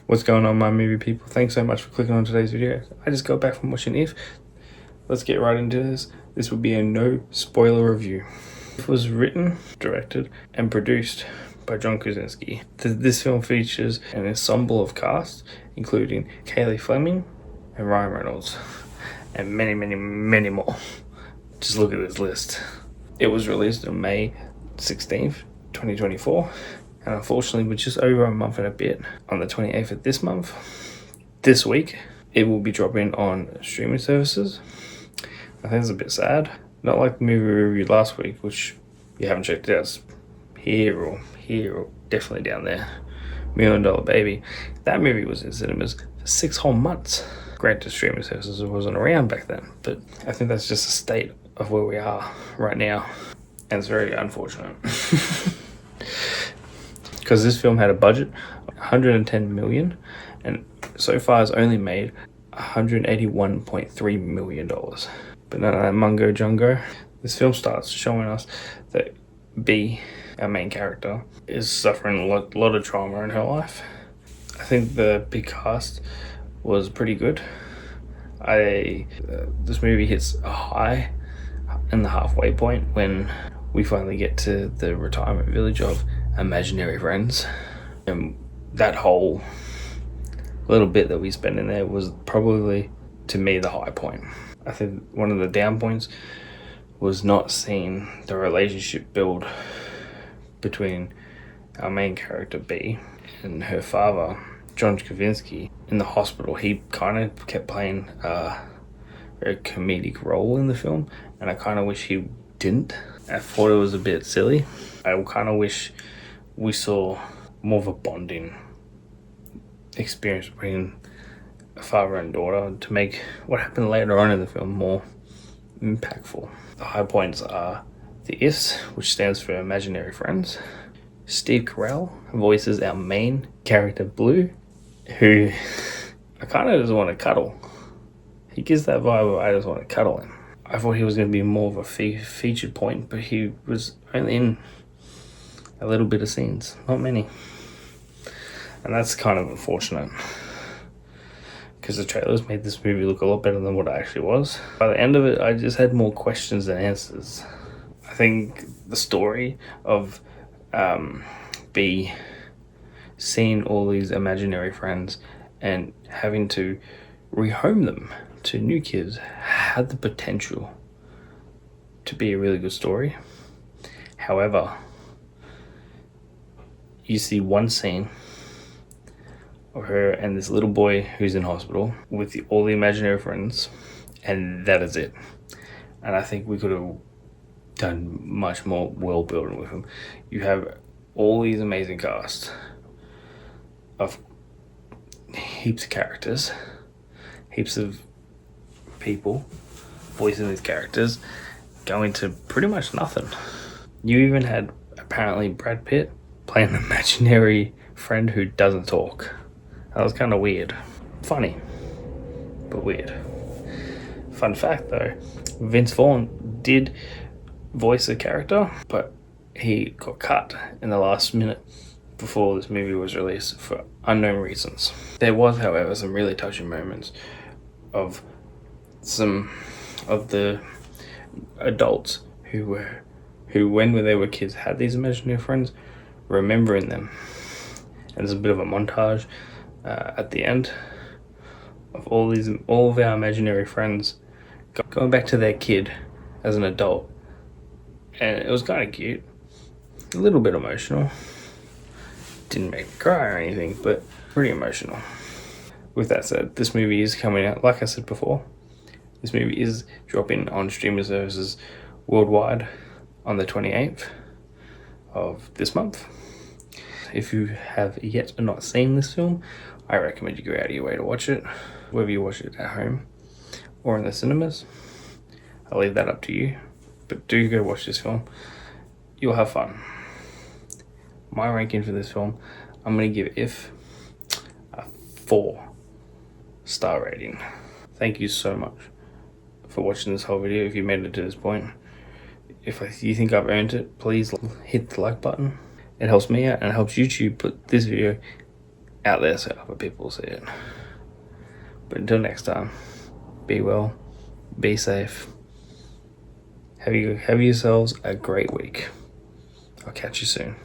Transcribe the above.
What's going on, my movie people? Thanks so much for clicking on today's video. I just got back from watching If. Let's get right into this. This will be a no spoiler review. It was written, directed, and produced by Krasinski. This film features an ensemble of cast, including Cailey, Fleming, and Reynolds, and many, many, many more. Just look at this list. It was released on May 16th, 2024, and unfortunately we're just over a month and a bit. On the 28th of this week, it will be dropping on streaming services. I think it's a bit sad. Not like the movie we reviewed last week, which if you haven't checked it out, it's here or definitely down there. $1 Million Baby. That movie was in cinemas for 6 whole months. Granted, streaming services wasn't around back then, but I think that's just a state of where we are right now, and it's very unfortunate. Because this film had a budget of $110 million, and so far has only made $181.3 million. But none of that mungo jungo. This film starts showing us that B, our main character, is suffering a lot of trauma in her life. I think the big cast was pretty good. This movie hits a high in the halfway point when we finally get to the retirement village of imaginary friends, and that whole little bit that we spent in there was probably, to me, the high point. I think one of the down points was not seeing the relationship build between our main character B and her father, John Krasinski. In the hospital, he kind of kept playing a very comedic role in the film, and I kind of wish he didn't. I thought it was a bit silly. I kind of wish we saw more of a bonding experience between a father and daughter to make what happened later on in the film more impactful. The high points are the IFs, which stands for Imaginary Friends. Steve Carell voices our main character Blue, who I kind of just want to cuddle. He gives that vibe of I just want to cuddle him. I thought he was going to be more of a featured point, but he was only in a little bit of scenes, not many. And that's kind of unfortunate, because the trailers made this movie look a lot better than what it actually was. By the end of it, I just had more questions than answers. I think the story of B seeing all these imaginary friends and having to rehome them to new kids had the potential to be a really good story. However, you see one scene of her and this little boy who's in hospital with all the imaginary friends, and that is it. And I think we could have done much more world building with him. You have all these amazing cast of heaps of characters, heaps of people voicing these characters, going to pretty much nothing. You even had apparently Brad Pitt playing an imaginary friend who doesn't talk. That was kind of weird. Funny, but weird. Fun fact though, Vince Vaughn did voice a character, but he got cut in the last minute before this movie was released for unknown reasons. There was, however, some really touching moments of some of the adults who when they were kids had these imaginary friends, remembering them. And there's a bit of a montage at the end of all of our imaginary friends going back to their kid as an adult, and it was kind of cute, a little bit emotional. Didn't make me cry or anything, but pretty emotional. With that said, this movie is coming out, like I said before, this movie is dropping on streaming services worldwide on the 28th of this month. If you have yet not seen this film, I recommend you go out of your way to watch it, whether you watch it at home or in the cinemas. I'll leave that up to you, but do go watch this film. You'll have fun. My ranking for this film, I'm going to give If a 4-star rating. Thank you so much for watching this whole video. If you made it to this point, if you think I've earned it, please hit the like button. It helps me out and it helps YouTube put this video out there so other people will see it. But until next time, be well, be safe, have yourselves a great week. I'll catch you soon.